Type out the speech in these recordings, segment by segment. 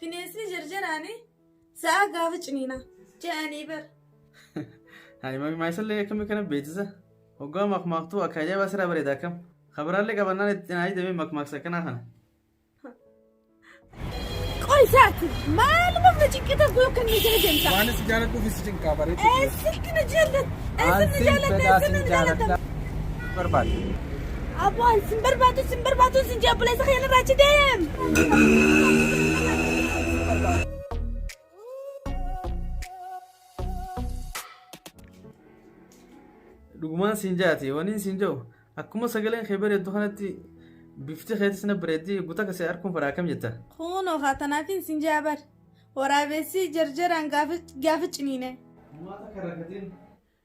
Bineensi jarjaraani sa'a gaafa ciniina jedhanii bar. Hani maayisallee akkami kana beeksisa hoggaa makmaaktuu akka ajaa'ibaa sirraa bareedaa akkam kabaraallee qabannaan itti naayii damee makmaaksa akkanaa kana. Qoy saati maaluma fira cinqita guyyaa kan ni jala deemta. Waan si jaalladhu fi si cinqaa bareedu. Eessatti na jaalladha. Barbaade. Abboon sin barbaadu sin jaabuleessa kan irraa achi deem. Dhugumaan siin jaati waniin siin jiru akkuma sagaleen kee bareeddu kanatti bifti keetis na bareeddii guutaa kasee harkuun fadhaa akkam jetta. Kunoo haatanaatiin sin jaabar waraabessi jarjaraan gaafa ciniine.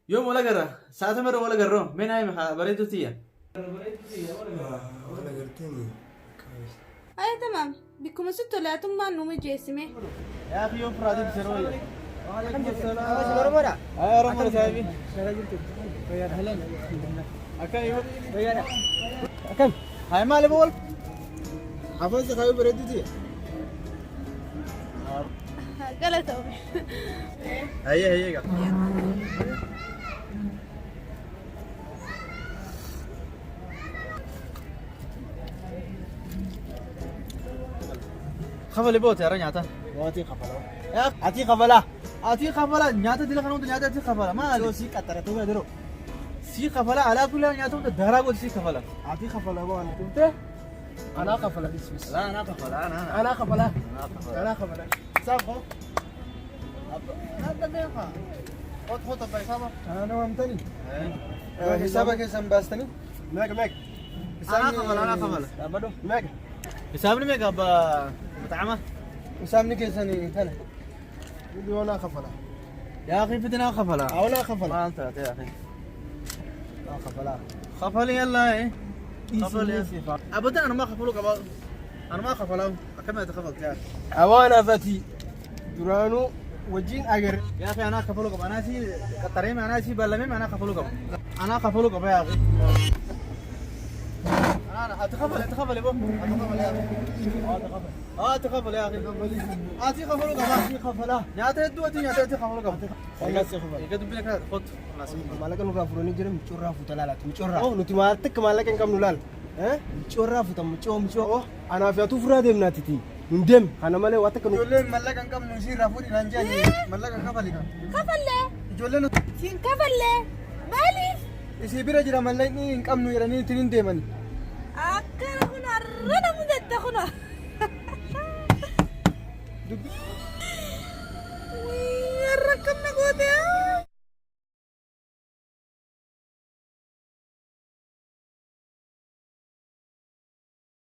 Yoo wala garra saata mara wala garroo mee naa bareeddu tiyya. Ayi tamaam bikkuma sitti tolaatummaan nu mijeessime. Yaa fi yoo firaadii bisiroo wayya. Ramadan sahibi. Akan hai mal bol. Apa sih kayu beredu sih? Galata. Aye ga. Khafali bot ya nyata. Wati kafala. Ya ati khafala nyata dila kanu nyata ati khafala ma Lo si katara tu bedro. si khafala ala kullu nyata tu dara gol si khafala. Ati kafala bo anu. Kunte Ana kafala bismis. la ana khafala Ana kafala. Ana kafala. Sabo. هذا بيقع خط بيقع Ana wamtani. Hisabak kesan bastani. Meg. انا قبل Abado. Meg. حسابني ميك اب مطعمه Hisabni kesani tana. Ini wala kafala. يا اخي فتنا خفله Awala kafala. ما انت يا اخي Kafala. خفل يلا ايه خفل يا سيف ابدا انا ما خفلوك انا ما خفلهم كم تخفلت يا اخي Awana fati. Duranu wajin agar. يا اخي انا خفلوك انا سي قطرين انا سي بلمي انا خفلوك انا خفلوك يا اخي انا اتخفل يا ابو اتخفل يا اخي تخفل يا اخي اتي خفلوك ما Kafala. يا تدو يا تدو خفلوك Wala si kafala. يقدر بينك خد خلاص Malakan nuka furoni jiran micurra futalala micurra. Oh nuti maartek malakan kam nulal. Micurra futam mico. Oh ana fi atu fura dem natiti. Ndem kana male wata kanu. Ijoolleen mallaqa hin qabnu ishii irraa fuudhi naan jedhani mallaqa kafali kan. Kafallee. Ijoolleen Siin kafallee. Maaliif? Isii bira jira mallaqni hin qabnu jedhanii ittiin hin deeman. Akkana kun har'ana mudata kuna. Rakkamna goote.